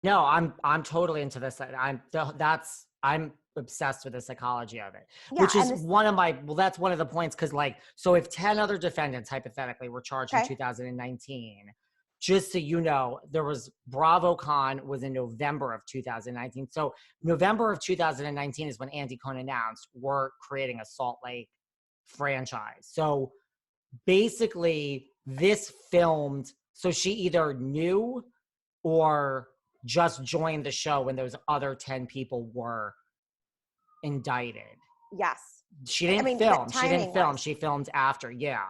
No, I'm totally into this. I'm obsessed with the psychology of it, Yeah, which is and this, that's one of the points. Cause like, so if 10 other defendants hypothetically were charged in okay, 2019, just so you know, there was BravoCon was in November of 2019. So November of 2019 is when Andy Cohen announced we're creating a Salt Lake franchise. So basically this filmed, so she either knew or just joined the show when those other 10 people were indicted. yes. She I didn't mean, film. She didn't timing film. wise. She filmed after. Yeah.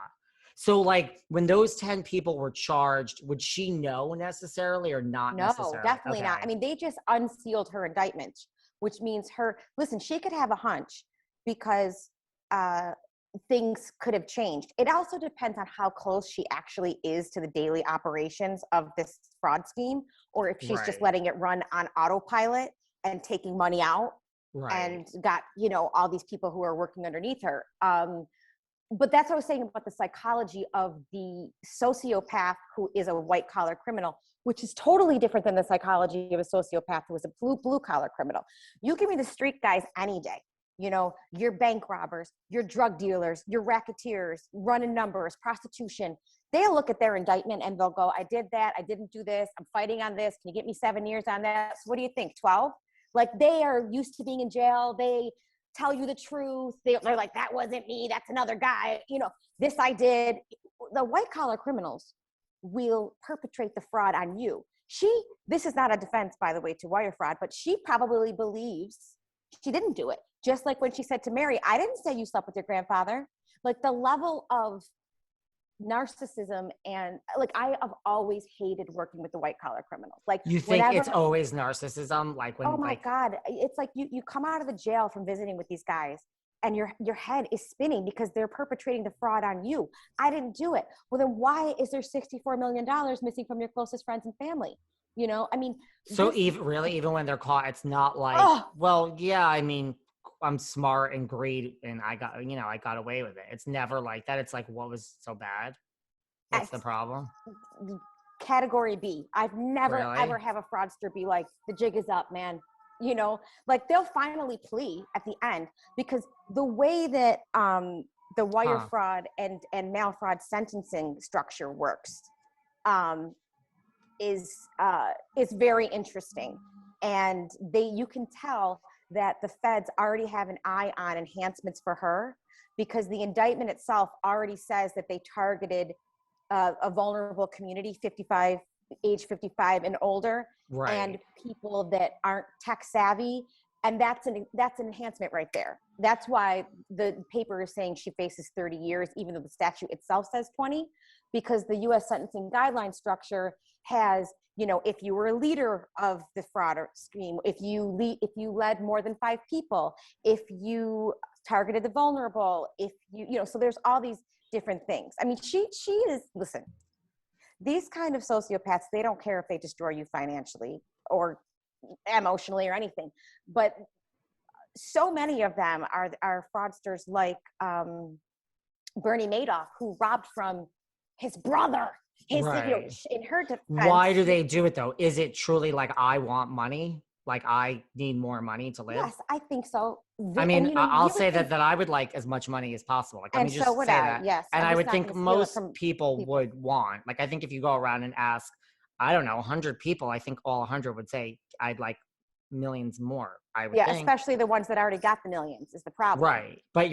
So like when those 10 people were charged, would she know necessarily or not No, necessarily? definitely not. I Okay. mean, they just unsealed her indictment, which means listen, she could have a hunch because uh, things could have changed. It also depends on how close she actually is to the daily operations of this fraud scheme, or if she's just Right. letting it run on autopilot and taking money out Right. and got, all these people who are working underneath her. But that's what I was saying about the psychology of the sociopath who is a white collar criminal, which is totally different than the psychology of a sociopath who is a blue collar criminal. You give me the street guys any day, your bank robbers, your drug dealers, your racketeers, running numbers, prostitution. They'll look at their indictment and they'll go, I did that. I didn't do this. I'm fighting on this. Can you get me 7 years on that? So what do you think? 12? Like, they are used to being in jail. They tell you the truth. They're like, that wasn't me. That's another guy. This I did. The white collar criminals will perpetrate the fraud on you. This is not a defense, by the way, to wire fraud, but she probably believes she didn't do it. Just like when she said to Mary, I didn't say you slept with your grandfather. Like, the level of narcissism, and like, I have always hated working with the white collar criminals. Like, You think whenever, it's always narcissism? Like oh when my like, God, it's like you come out of the jail from visiting with these guys and your head is spinning because they're perpetrating the fraud on you. I didn't do it. Well, then why is there $64 million missing from your closest friends and family? I mean, so even when they're caught, it's not like, oh, well, yeah, I mean, I'm smart and great and I got away with it. It's never like that. It's like, what was so bad? What's the it's problem? category B. I've never, Really? ever have a fraudster be like, the jig is up, man. Like, they'll finally plea at the end, because the way that the wire Huh. fraud and mail fraud sentencing structure works is very interesting. And you can tell that the feds already have an eye on enhancements for her, because the indictment itself already says that they targeted a vulnerable community, age 55 and older, and Right. people that aren't tech savvy. And that's an enhancement right there. That's why the paper is saying she faces 30 years, even though the statute itself says 20, because the U.S. sentencing guideline structure has, if you were a leader of the fraud scheme, if you led more than 5 people, if you targeted the vulnerable, if so there's all these different things. I mean, she is, listen, these kind of sociopaths, they don't care if they destroy you financially or emotionally or anything. But so many of them are fraudsters like Bernie Madoff, who robbed from his brother. Right. In her defense. Why do they do it though? Is it truly like, I want money? Like I need more money to live? Yes, I think so. I And mean, I'll you would say think, that I would like as much money as possible. Like, let and me so just would say I. that. Yes, And I'm I just would not think going to steal it most from people people. would want, like, I think if you go around and ask, I don't know, 100 people, I think all 100 would say, I'd like millions more, I would Yeah, think. especially the ones that already got the millions is the problem. Right. But